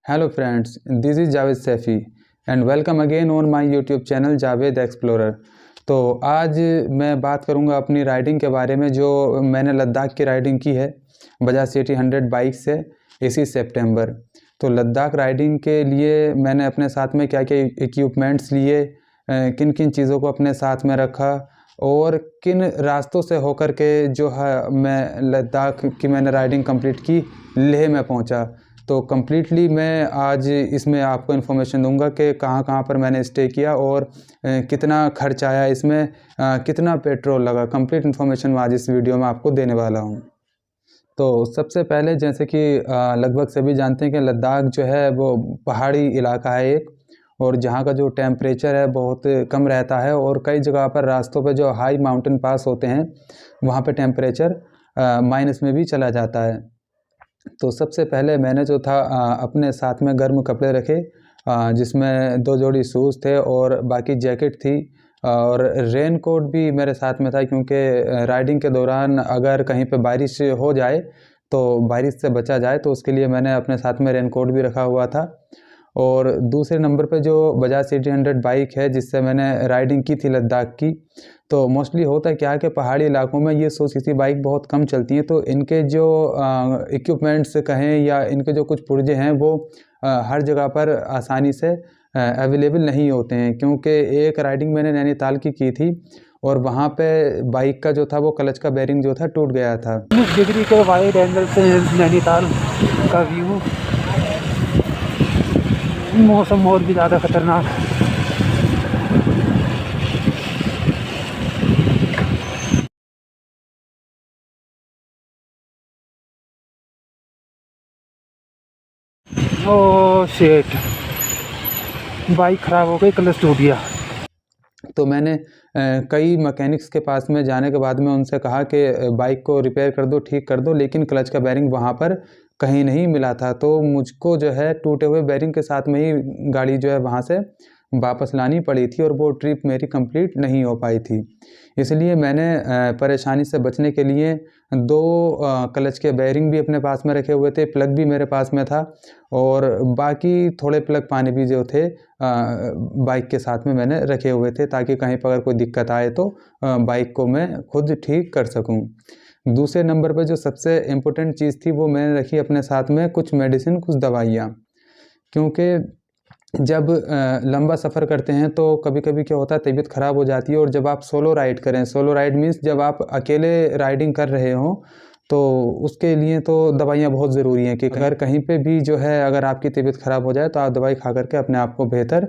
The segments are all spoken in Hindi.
Hello friends, this is Javed Saifi and welcome again on my YouTube channel Javed explorer. तो आज मैं बात करूंगा अपनी राइडिंग के बारे में जो मैंने लद्दाख की राइडिंग की है बजाज सिटी 100 बाइक से इसी सितंबर। तो लद्दाख राइडिंग के लिए मैंने अपने साथ में क्या क्या इक्विपमेंट्स लिए, किन किन चीज़ों को अपने साथ में रखा और किन रास्तों से होकर के जो है मैं लद्दाख की मैंने राइडिंग कंप्लीट की, लेह में पहुंचा। तो कम्प्लीटली मैं आज इसमें आपको इन्फॉर्मेशन दूंगा कि कहाँ कहाँ पर मैंने स्टे किया और कितना खर्च आया इसमें, कितना पेट्रोल लगा। कंप्लीट इन्फॉर्मेशन मैं आज इस वीडियो में आपको देने वाला हूँ। तो सबसे पहले जैसे कि लगभग सभी जानते हैं कि लद्दाख जो है वो पहाड़ी इलाका है एक, और जहाँ का जो टेम्परेचर है बहुत कम रहता है और कई जगह पर रास्तों पे जो हाई माउंटेन पास होते हैं वहाँ पे टेम्परेचर माइनस में भी चला जाता है। तो सबसे पहले मैंने जो था अपने साथ में गर्म कपड़े रखे, जिसमें 2 जोड़ी शूज़ थे और बाकी जैकेट थी और रेन कोट भी मेरे साथ में था, क्योंकि राइडिंग के दौरान अगर कहीं पे बारिश हो जाए तो बारिश से बचा जाए, तो उसके लिए मैंने अपने साथ में रेन कोट भी रखा हुआ था। और दूसरे नंबर पे जो बजाज सिटी 100 बाइक है जिससे मैंने राइडिंग की थी लद्दाख की, तो मोस्टली होता है क्या है कि पहाड़ी इलाकों में ये 100 सीसी बाइक बहुत कम चलती हैं, तो इनके जो इक्विपमेंट्स कहें या इनके जो कुछ पुर्जे हैं वो हर जगह पर आसानी से अवेलेबल नहीं होते हैं। क्योंकि एक राइडिंग मैंने नैनीताल की थी और वहाँ पे बाइक का जो था वो क्लच का बेरिंग जो था टूट गया था। 19 डिग्री के वाइड एंगल से नैनीताल का व्यू, मौसम और भी ज़्यादा खतरनाक। ओह शिट, बाइक ख़राब हो गई, क्लच टूट गया। तो मैंने कई मैकेनिक्स के पास में जाने के बाद में उनसे कहा कि बाइक को रिपेयर कर दो, ठीक कर दो, लेकिन क्लच का बेरिंग वहाँ पर कहीं नहीं मिला था। तो मुझको जो है टूटे हुए बेरिंग के साथ में ही गाड़ी जो है वहाँ से वापस लानी पड़ी थी और वो ट्रिप मेरी कंप्लीट नहीं हो पाई थी। इसलिए मैंने परेशानी से बचने के लिए 2 क्लच के बेरिंग भी अपने पास में रखे हुए थे, प्लग भी मेरे पास में था और बाकी थोड़े प्लग पाने भी जो थे बाइक के साथ में मैंने रखे हुए थे, ताकि कहीं पर अगर कोई दिक्कत आए तो बाइक को मैं खुद ठीक कर सकूं। दूसरे नंबर पर जो सबसे इम्पोर्टेंट चीज़ थी वो मैंने रखी अपने साथ में कुछ मेडिसिन, कुछ दवाइयाँ। क्योंकि जब लंबा सफ़र करते हैं तो कभी-कभी क्या होता है, तबीयत ख़राब हो जाती है। और जब आप सोलो राइड करें, सोलो राइड मीन्स जब आप अकेले राइडिंग कर रहे हों, तो उसके लिए तो दवाइयाँ बहुत ज़रूरी हैं कि अगर कहीं पे भी जो है अगर आपकी तबीयत ख़राब हो जाए तो आप दवाई खा करके अपने आप को बेहतर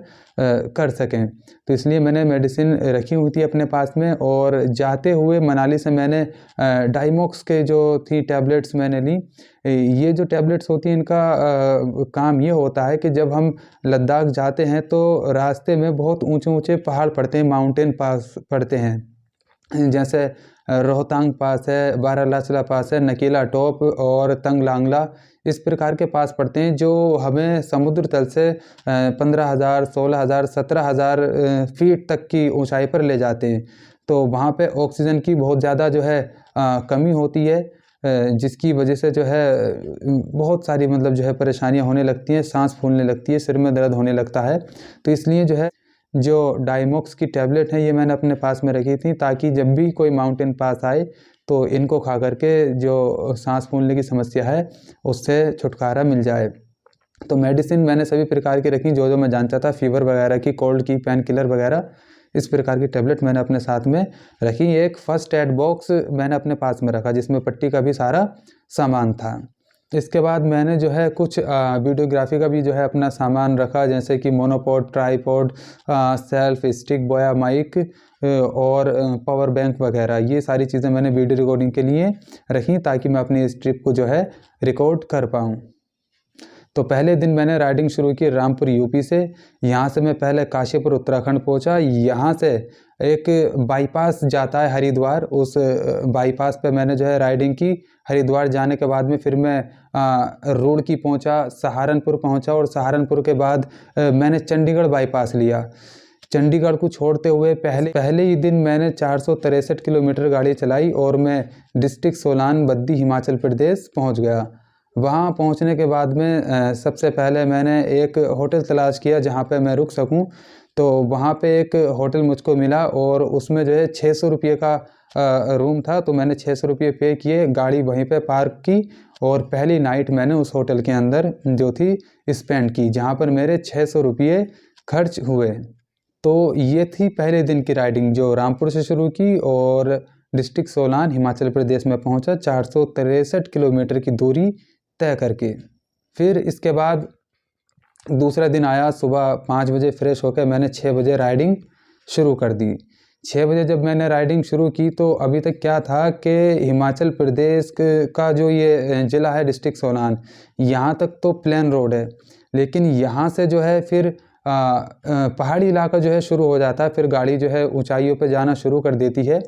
कर सकें। तो इसलिए मैंने मेडिसिन रखी हुई थी अपने पास में। और जाते हुए मनाली से मैंने डाइमॉक्स के जो थी टैबलेट्स मैंने ली। ये जो टैबलेट्स होती हैं इनका काम ये होता है कि जब हम लद्दाख जाते हैं तो रास्ते में बहुत ऊंचे-ऊंचे पहाड़ पड़ते हैं, माउंटेन पास पड़ते हैं। जैसे रोहतांग पास है, बारालाचला पास है, नकीला टॉप और तंग लांगला, इस प्रकार के पास पड़ते हैं जो हमें समुद्र तल से 15,000, 16,000, 17,000 फीट तक की ऊंचाई पर ले जाते हैं। तो वहाँ पे ऑक्सीजन की बहुत ज़्यादा जो है कमी होती है, जिसकी वजह से जो है बहुत सारी मतलब जो है परेशानियाँ होने लगती हैं, सांस फूलने लगती है, सिर में दर्द होने लगता है। तो इसलिए जो है जो डाइमॉक्स की टैबलेट है ये मैंने अपने पास में रखी थी, ताकि जब भी कोई माउंटेन पास आए तो इनको खा करके जो सांस फूलने की समस्या है उससे छुटकारा मिल जाए। तो मेडिसिन मैंने सभी प्रकार की रखी जो मैं जानता था, फीवर वगैरह की, कोल्ड की, पेन किलर वगैरह, इस प्रकार की टैबलेट मैंने अपने साथ में रखी। एक फ़र्स्ट एड बॉक्स मैंने अपने पास में रखा जिसमें पट्टी का भी सारा सामान था। इसके बाद मैंने जो है कुछ वीडियोग्राफी का भी जो है अपना सामान रखा, जैसे कि monopod, tripod, self stick, Boya mic और पावर बैंक वगैरह। ये सारी चीज़ें मैंने वीडियो रिकॉर्डिंग के लिए रखी ताकि मैं अपनी इस ट्रिप को जो है रिकॉर्ड कर पाऊँ। तो पहले दिन मैंने राइडिंग शुरू की रामपुर यूपी से। यहाँ से मैं पहले काशीपुर उत्तराखंड पहुँचा। यहाँ से एक बाईपास जाता है हरिद्वार, उस बाईपास पे मैंने जो है राइडिंग की। हरिद्वार जाने के बाद में फिर मैं रुड़की पहुँचा, सहारनपुर पहुँचा और सहारनपुर के बाद मैंने चंडीगढ़ बाईपास लिया। चंडीगढ़ को छोड़ते हुए पहले ही दिन मैंने 463 किलोमीटर गाड़ी चलाई और मैं डिस्ट्रिक्ट सोलान बद्दी हिमाचल प्रदेश पहुँच गया। वहाँ पहुँचने के बाद में सबसे पहले मैंने एक होटल तलाश किया जहाँ पे मैं रुक सकूँ। तो वहाँ पे एक होटल मुझको मिला और उसमें जो है 600 रुपये का रूम था। तो मैंने 600 रुपये पे किए, गाड़ी वहीं पे पार्क की और पहली नाइट मैंने उस होटल के अंदर जो थी स्पेंड की, जहाँ पर मेरे 600 रुपये खर्च हुए। तो ये थी पहले दिन की राइडिंग जो रामपुर से शुरू की और डिस्ट्रिक्ट सोलान हिमाचल प्रदेश में पहुंचा 463 किलोमीटर की दूरी तय करके। फिर इसके बाद दूसरा दिन आया, सुबह 5 बजे फ्रेश होकर मैंने 6 बजे राइडिंग शुरू कर दी। 6 बजे जब मैंने राइडिंग शुरू की तो अभी तक क्या था कि हिमाचल प्रदेश का जो ये ज़िला है डिस्ट्रिक्ट सोलान, यहाँ तक तो प्लेन रोड है, लेकिन यहाँ से जो है फिर पहाड़ी इलाका जो है शुरू हो जाता है। फिर गाड़ी जो है ऊंचाइयों पे जाना शुरू कर देती है।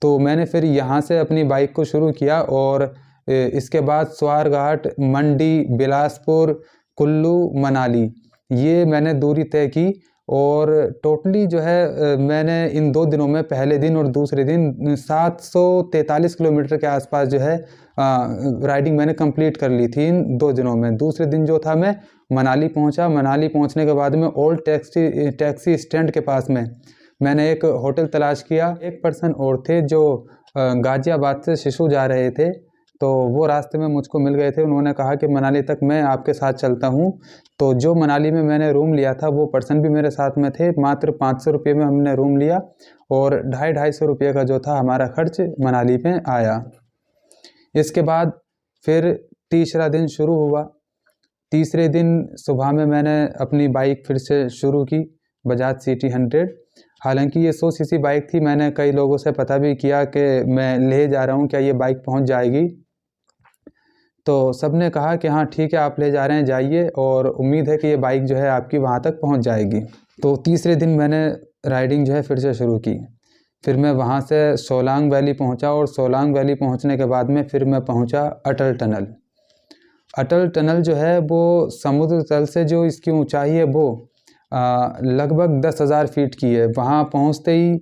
तो मैंने फिर यहाँ से अपनी बाइक को शुरू किया और इसके बाद स्वारघाट, मंडी, बिलासपुर, कुल्लू, मनाली, ये मैंने दूरी तय की। और टोटली जो है मैंने इन 2 दिनों में, पहले दिन और दूसरे दिन, 743 किलोमीटर के आसपास जो है राइडिंग मैंने कंप्लीट कर ली थी इन 2 दिनों में। दूसरे दिन जो था मैं मनाली पहुंचा। मनाली पहुंचने के बाद में ओल्ड टैक्सी स्टैंड के पास में मैंने एक होटल तलाश किया। एक पर्सन और थे जो गाज़ियाबाद से शिशु जा रहे थे, तो वो रास्ते में मुझको मिल गए थे। उन्होंने कहा कि मनाली तक मैं आपके साथ चलता हूँ। तो जो मनाली में मैंने रूम लिया था वो पर्सन भी मेरे साथ में थे। मात्र 500 रुपये में हमने रूम लिया और 250-250 रुपये का जो था हमारा खर्च मनाली में आया। इसके बाद फिर तीसरा दिन शुरू हुआ। तीसरे दिन सुबह में मैंने अपनी बाइक फिर से शुरू की, बजाज सिटी 100। हालांकि ये 100 सीसी बाइक थी। मैंने कई लोगों से पता भी किया कि मैं ले जा रहा हूँ, क्या ये बाइक पहुँच जाएगी। तो सब ने कहा कि हाँ ठीक है, आप ले जा रहे हैं, जाइए, और उम्मीद है कि ये बाइक जो है आपकी वहाँ तक पहुँच जाएगी। तो तीसरे दिन मैंने राइडिंग जो है फिर से शुरू की। फिर मैं वहाँ से सोलांग वैली पहुँचा और सोलांग वैली पहुँचने के बाद में फिर मैं पहुँचा अटल टनल। अटल टनल जो है वो समुद्र तल से जो इसकी ऊंचाई है वो लगभग 10,000 फीट की है। वहाँ पहुँचते ही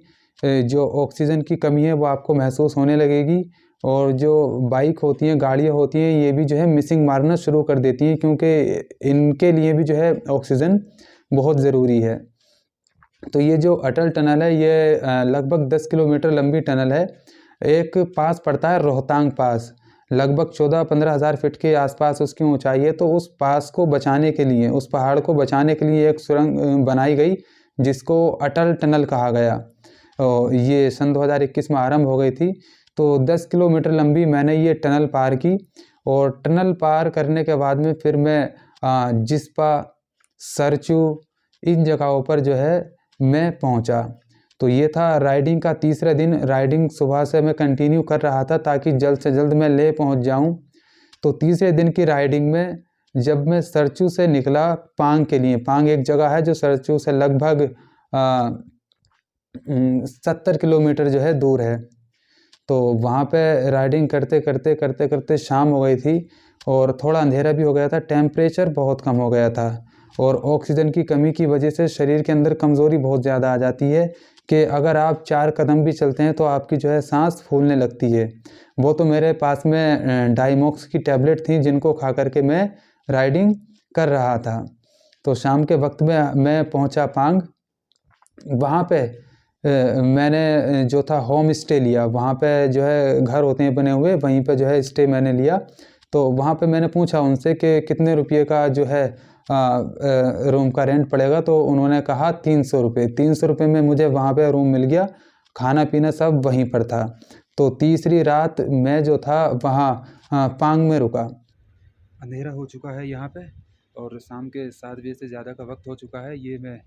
जो ऑक्सीजन की कमी है वो आपको महसूस होने लगेगी और जो बाइक होती हैं, गाड़ियाँ होती हैं, ये भी जो है मिसिंग मारना शुरू कर देती हैं, क्योंकि इनके लिए भी जो है ऑक्सीजन बहुत ज़रूरी है। तो ये जो अटल टनल है ये लगभग 10 किलोमीटर लंबी टनल है। एक पास पड़ता है रोहतांग पास, लगभग 14-15 हज़ार फीट के आसपास उसकी ऊंचाई है। तो उस पास को बचाने के लिए, उस पहाड़ को बचाने के लिए एक सुरंग बनाई गई जिसको अटल टनल कहा गया। ये सन 2021 में आरंभ हो गई थी। तो 10 किलोमीटर लंबी मैंने ये टनल पार की और टनल पार करने के बाद में फिर मैं जिस्पा, सरचू, इन जगहों पर जो है मैं पहुंचा। तो ये था राइडिंग का तीसरा दिन। राइडिंग सुबह से मैं कंटिन्यू कर रहा था ताकि जल्द से जल्द मैं ले पहुंच जाऊं। तो तीसरे दिन की राइडिंग में जब मैं सरचू से निकला पांग के लिए, पांग एक जगह है जो सरचू से लगभग 70 किलोमीटर जो है दूर है। तो वहाँ पे राइडिंग करते करते करते करते शाम हो गई थी और थोड़ा अंधेरा भी हो गया था। टेम्परेचर बहुत कम हो गया था और ऑक्सीजन की कमी की वजह से शरीर के अंदर कमज़ोरी बहुत ज़्यादा आ जाती है कि अगर आप 4 कदम भी चलते हैं तो आपकी जो है सांस फूलने लगती है। वो तो मेरे पास में डाइमॉक्स की टैबलेट थी जिनको खा करके मैं राइडिंग कर रहा था। तो शाम के वक्त में मैं पहुंचा पांग। वहाँ पे मैंने जो था होम स्टे लिया। वहाँ पे जो है घर होते हैं बने हुए, वहीं पे जो है स्टे मैंने लिया। तो वहाँ पे मैंने पूछा उनसे कि कितने रुपये का जो है रूम का रेंट पड़ेगा। तो उन्होंने कहा 300 रुपये। 300 रुपये में मुझे वहाँ पे रूम मिल गया, खाना पीना सब वहीं पर था। तो तीसरी रात मैं जो था वहाँ पांग में रुका। अंधेरा हो चुका है यहाँ पे और शाम के 7 बजे से ज़्यादा का वक्त हो चुका है। ये मैं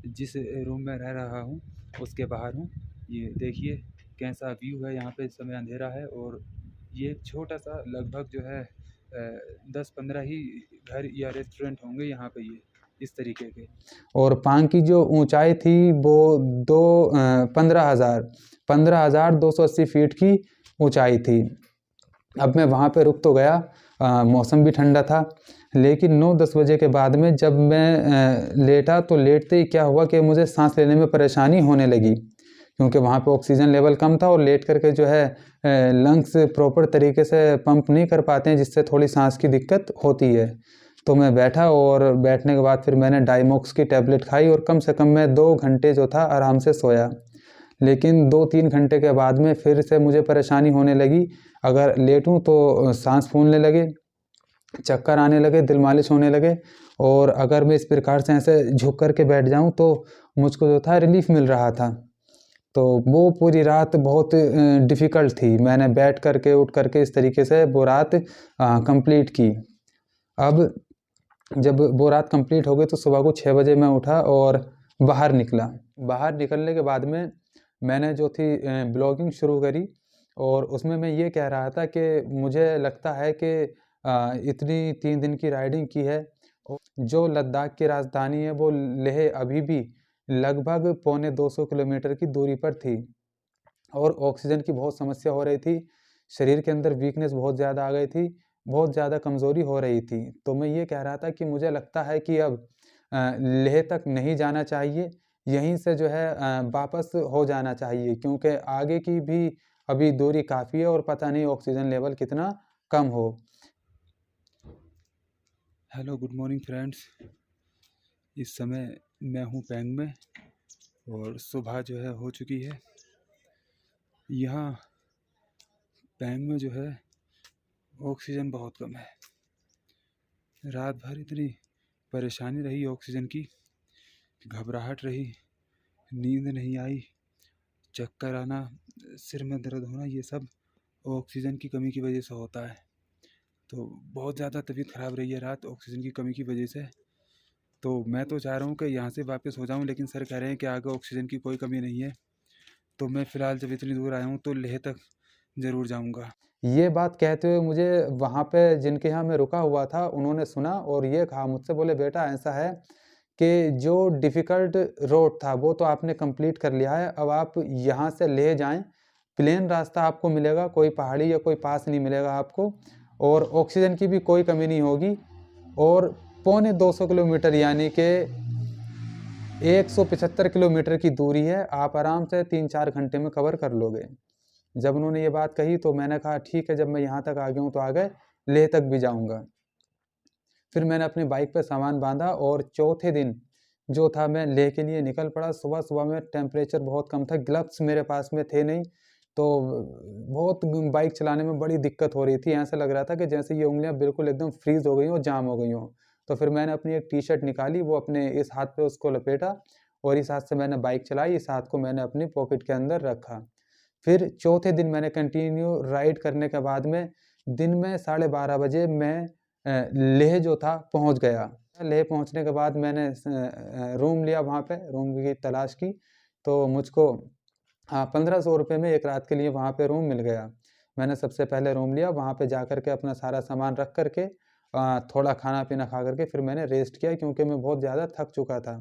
जिस रूम में रह रहा हूँ उसके बाहर हूँ। ये देखिए कैसा व्यू है, यहाँ पे इस समय अंधेरा है और ये एक छोटा सा लगभग जो है 10-15 ही घर या रेस्टोरेंट होंगे यहाँ पे, ये इस तरीके के। और पांग की जो ऊंचाई थी वो 15,280 फीट की ऊंचाई थी। अब मैं वहाँ पे रुक तो गया, मौसम भी ठंडा था, लेकिन 9-10 बजे के बाद में जब मैं लेटा तो लेटते ही क्या हुआ कि मुझे सांस लेने में परेशानी होने लगी, क्योंकि वहाँ पे ऑक्सीजन लेवल कम था और लेट करके जो है लंग्स प्रॉपर तरीके से पंप नहीं कर पाते हैं, जिससे थोड़ी सांस की दिक्कत होती है। तो मैं बैठा और बैठने के बाद फिर मैंने डाइमॉक्स की टैबलेट खाई और कम से कम मैं 2 घंटे जो था आराम से सोया। लेकिन 2-3 घंटे के बाद में फिर से मुझे परेशानी होने लगी। अगर लेटूँ तो साँस फूलने लगे, चक्कर आने लगे, दिल मालिश होने लगे, और अगर मैं इस प्रकार से ऐसे झुक कर के बैठ जाऊँ तो मुझको जो था रिलीफ़ मिल रहा था। तो वो पूरी रात बहुत डिफ़िकल्ट थी। मैंने बैठ कर के, उठ कर के इस तरीके से वो रात कंप्लीट की। अब जब वो रात कंप्लीट हो गई तो सुबह को 6 बजे मैं उठा और बाहर निकला। बाहर निकलने के बाद में मैंने जो थी ब्लॉगिंग शुरू करी, और उसमें मैं ये कह रहा था कि मुझे लगता है कि इतनी 3 दिन की राइडिंग की है, और जो लद्दाख की राजधानी है वो लेह अभी भी लगभग पौने 200 किलोमीटर की दूरी पर थी, और ऑक्सीजन की बहुत समस्या हो रही थी। शरीर के अंदर वीकनेस बहुत ज़्यादा आ गई थी, बहुत ज़्यादा कमज़ोरी हो रही थी। तो मैं ये कह रहा था कि मुझे लगता है कि अब लेह तक नहीं जाना चाहिए, यहीं से जो है वापस हो जाना चाहिए, क्योंकि आगे की भी अभी दूरी काफ़ी है और पता नहीं ऑक्सीजन लेवल कितना कम हो। Hello, good morning friends. इस समय मैं हूँ पैंग में और सुबह जो है हो चुकी है। यहाँ पैंग में जो है ऑक्सीजन बहुत कम है। रात भर इतनी परेशानी रही ऑक्सीजन की, घबराहट रही, नींद नहीं आई, चक्कर आना, सिर में दर्द होना, ये सब ऑक्सीजन की कमी की वजह से होता है। तो बहुत ज़्यादा तबीयत ख़राब रही है रात ऑक्सीजन की कमी की वजह से। तो मैं तो चाह रहा हूँ कि यहाँ से वापस हो जाऊँ, लेकिन सर कह रहे हैं कि आगे ऑक्सीजन की कोई कमी नहीं है। तो मैं फ़िलहाल जब इतनी दूर आया हूँ तो लेह तक ज़रूर जाऊँगा। ये बात कहते हुए मुझे वहाँ पे जिनके यहाँ मैं रुका हुआ था उन्होंने सुना और ये कहा मुझसे, बोले बेटा ऐसा है कि जो डिफ़िकल्ट रोड था वो तो आपने कंप्लीट कर लिया है, अब आप यहाँ से लेह जाएँ, प्लेन रास्ता आपको मिलेगा, कोई पहाड़ी या कोई पास नहीं मिलेगा आपको, और ऑक्सीजन की भी कोई कमी नहीं होगी, और पौने 200 किलोमीटर यानी कि 175 किलोमीटर की दूरी है, आप आराम से 3-4 घंटे में कवर कर लोगे। जब उन्होंने ये बात कही तो मैंने कहा ठीक है, जब मैं यहाँ तक आ गया हूँ तो आ गए, लेह तक भी जाऊँगा। फिर मैंने अपनी बाइक पे सामान बांधा और चौथे दिन जो था मैं लेह के लिए निकल पड़ा। सुबह-सुबह में टेम्परेचर बहुत कम था, ग्लव्स मेरे पास में थे नहीं, तो बहुत बाइक चलाने में बड़ी दिक्कत हो रही थी। ऐसा लग रहा था कि जैसे ये उँगलियाँ बिल्कुल एकदम फ्रीज़ हो गई हों, जाम हो गई हों। तो फिर मैंने अपनी एक टी-शर्ट निकाली, वो अपने इस हाथ पे उसको लपेटा और इस हाथ से मैंने बाइक चलाई, इस हाथ को मैंने अपनी पॉकेट के अंदर रखा। फिर चौथे दिन मैंने कंटिन्यू राइड करने के बाद में दिन में 12:30 बजे मैं लेह जो था पहुँच गया। लेह पहुँचने के बाद मैंने रूम लिया, वहाँ पे रूम की तलाश की, तो मुझको 1500 रुपये में 1 रात के लिए वहाँ पे रूम मिल गया। मैंने सबसे पहले रूम लिया, वहाँ पे जा कर के अपना सारा सामान रख कर के थोड़ा खाना-पीना खा कर के फिर मैंने रेस्ट किया, क्योंकि मैं बहुत ज़्यादा थक चुका था।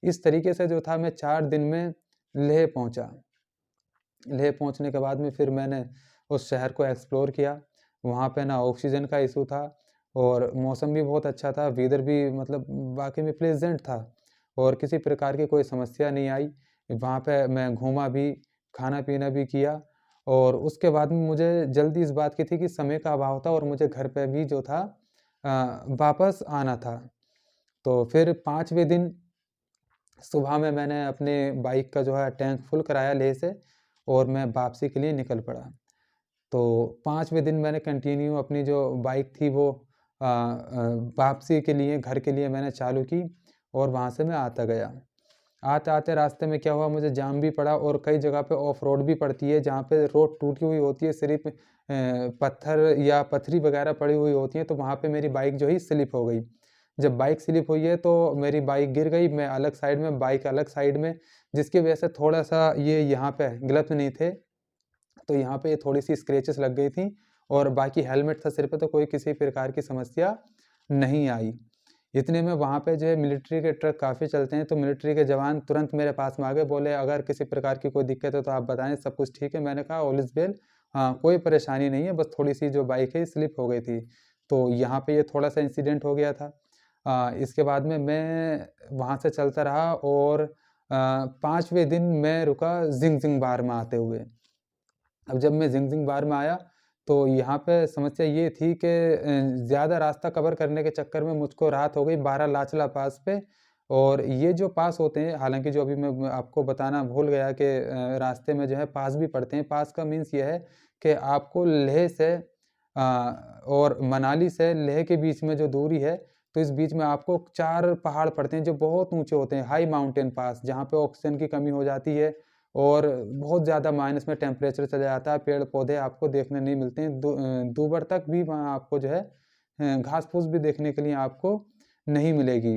इस तरीके से जो था मैं 4 दिन में लेह पहुँचा। लेह पहुँचने के बाद में फिर मैंने उस शहर को एक्सप्लोर किया। वहाँ पे ना ऑक्सीजन का इश्यू था और मौसम भी बहुत अच्छा था, वेदर भी मतलब वाक़ई में प्लेज़ेंट था और किसी प्रकार की कोई समस्या नहीं आई। वहाँ पे मैं घूमा भी, खाना-पीना भी किया, और उसके बाद में मुझे जल्दी इस बात की थी कि समय का अभाव था और मुझे घर पे भी जो था वापस आना था। तो फिर 5वें दिन सुबह में मैंने अपने बाइक का जो है टैंक फुल कराया लेह से और मैं वापसी के लिए निकल पड़ा। तो 5वें दिन मैंने कंटिन्यू अपनी जो बाइक थी वो वापसी के लिए, घर के लिए मैंने चालू की और वहाँ से मैं आता गया। आते-आते रास्ते में क्या हुआ, मुझे जाम भी पड़ा और कई जगह पे ऑफ रोड भी पड़ती है, जहाँ पे रोड टूटी हुई होती है, सिर्फ़ पत्थर या पथरी वगैरह पड़ी हुई होती है, तो वहाँ पे मेरी बाइक जो है स्लिप हो गई। जब बाइक स्लिप हुई है तो मेरी बाइक गिर गई, मैं अलग साइड में, बाइक अलग साइड में, जिसकी वजह से थोड़ा-सा ये यहाँ पे ग्लव्स नहीं थे, तो यहाँ पे थोड़ी-सी स्क्रैचेस लग गई थी, और बाकी हेलमेट था सिर पे तो कोई किसी प्रकार की समस्या नहीं आई। इतने में वहाँ पे जो है मिलिट्री के ट्रक काफ़ी चलते हैं, तो मिलिट्री के जवान तुरंत मेरे पास में आ गए, बोले अगर किसी प्रकार की कोई दिक्कत है तो आप बताएँ, सब कुछ ठीक है? मैंने कहा ऑल इज़ वेल, हाँ, कोई परेशानी नहीं है, बस थोड़ी-सी जो बाइक है स्लिप हो गई थी। तो यहाँ पे ये थोड़ा-सा इंसिडेंट हो गया था। इसके बाद में मैं वहाँ से चलता रहा और 5वें दिन मैं रुका जिंगजिंग बार में आते हुए। अब जब मैं जिंगजिंग बार में आया तो यहाँ पे समस्या ये थी कि ज़्यादा रास्ता कवर करने के चक्कर में मुझको रात हो गई 12 लाचला पास पे। और ये जो पास होते हैं, हालांकि जो अभी मैं आपको बताना भूल गया कि रास्ते में जो है पास भी पड़ते हैं। पास का मीन्स ये है कि आपको लेह से और मनाली से लेह के बीच में जो दूरी है, तो इस बीच में आपको 4 पहाड़ पड़ते हैं जो बहुत ऊंचे होते हैं, हाई माउंटेन पास, जहाँ पे ऑक्सीजन की कमी हो जाती है और बहुत ज़्यादा माइनस में टेम्परेचर चला जाता है। पेड़ पौधे आपको देखने नहीं मिलते हैं। दूबर तक भी वहाँ आपको जो है घास फूस भी देखने के लिए आपको नहीं मिलेगी।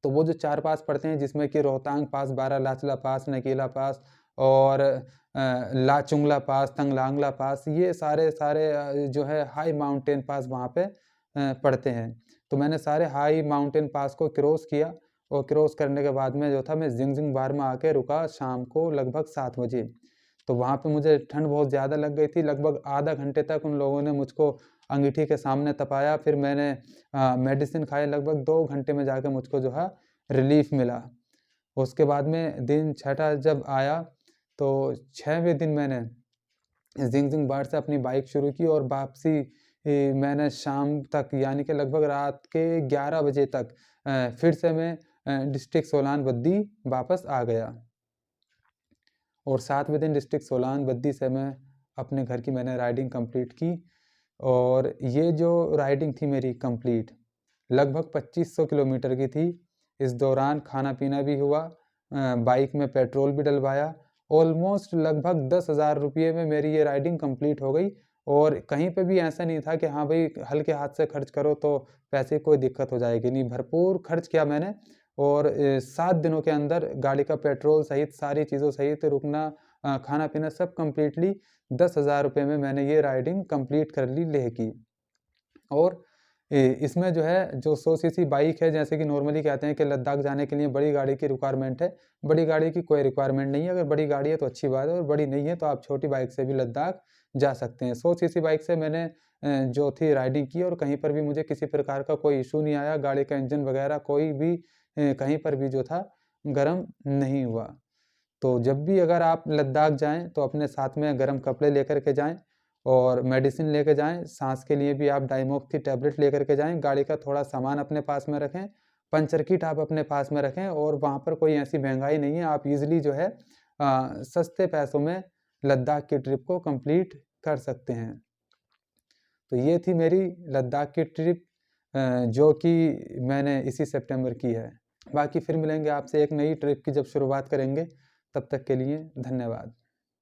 तो वो जो 4 पास पड़ते हैं, जिसमें कि रोहतांग पास, बारालाचला पास, नकीला पास और लाचुंगला पास, तंगलांगला पास, ये सारे जो है हाई माउंटेन पास वहाँ पे पड़ते हैं। तो मैंने सारे हाई माउंटेन पास को क्रॉस किया और क्रॉस करने के बाद में जो था मैं जिंगजिंग बार में आके रुका शाम को लगभग 7 बजे। तो वहाँ पे मुझे ठंड बहुत ज़्यादा लग गई थी। लगभग आधा घंटे तक उन लोगों ने मुझको अंगीठी के सामने तपाया। फिर मैंने मेडिसिन खाई। लगभग 2 घंटे में जाके मुझको जो है रिलीफ मिला। उसके बाद में दिन छठा जब आया तो 6वें दिन मैंने जिंगजिंग बार से अपनी बाइक शुरू की और वापसी मैंने शाम तक, यानी कि लगभग रात के 11 बजे तक फिर से मैं डिस्ट्रिक्ट सोलान बद्दी वापस आ गया। और 7वें दिन डिस्ट्रिक्ट सोलान बद्दी से मैं अपने घर की मैंने राइडिंग कंप्लीट की। और ये जो राइडिंग थी मेरी कंप्लीट लगभग 2500 किलोमीटर की थी। इस दौरान खाना पीना भी हुआ, बाइक में पेट्रोल भी डलवाया। ऑलमोस्ट लगभग 10,000 रुपये में मेरी ये राइडिंग कंप्लीट हो गई। और कहीं पे भी ऐसा नहीं था कि हाँ भाई हल्के हाथ से खर्च करो तो पैसे कोई दिक्कत हो जाएगी, नहीं, भरपूर खर्च किया मैंने। और 7 दिनों के अंदर गाड़ी का पेट्रोल सहित सारी चीज़ों सहित रुकना, खाना पीना सब कम्प्लीटली 10,000 रुपये में मैंने ये राइडिंग कंप्लीट कर ली लेह की। और इसमें जो है जो 100 सीसी बाइक है, जैसे कि नॉर्मली कहते हैं कि लद्दाख जाने के लिए बड़ी गाड़ी की रिक्वायरमेंट है। बड़ी गाड़ी की कोई रिक्वायरमेंट नहीं है। अगर बड़ी गाड़ी है तो अच्छी बात है, और बड़ी नहीं है तो आप छोटी बाइक से भी लद्दाख जा सकते हैं। 100 सीसी बाइक से मैंने जो थी राइडिंग की और कहीं पर भी मुझे किसी प्रकार का कोई इशू नहीं आया। गाड़ी का इंजन वगैरह कोई भी कहीं पर भी जो था गर्म नहीं हुआ। तो जब भी अगर आप लद्दाख जाएँ तो अपने साथ में गर्म कपड़े लेकर के जाएँ और मेडिसिन लेके जाएँ। सांस के लिए भी आप डाइमोक की टैबलेट लेकर के जाएँ। गाड़ी का थोड़ा सामान अपने पास में रखें। पंचर किट आप अपने पास में रखें। और वहाँ पर कोई ऐसी महंगाई नहीं है, आप ईज़िली जो है सस्ते पैसों में लद्दाख की ट्रिप को कंप्लीट कर सकते हैं। तो ये थी मेरी लद्दाख की ट्रिप जो कि मैंने इसी सितंबर की है। बाकी फिर मिलेंगे आपसे एक नई ट्रिप की जब शुरुआत करेंगे। तब तक के लिए धन्यवाद।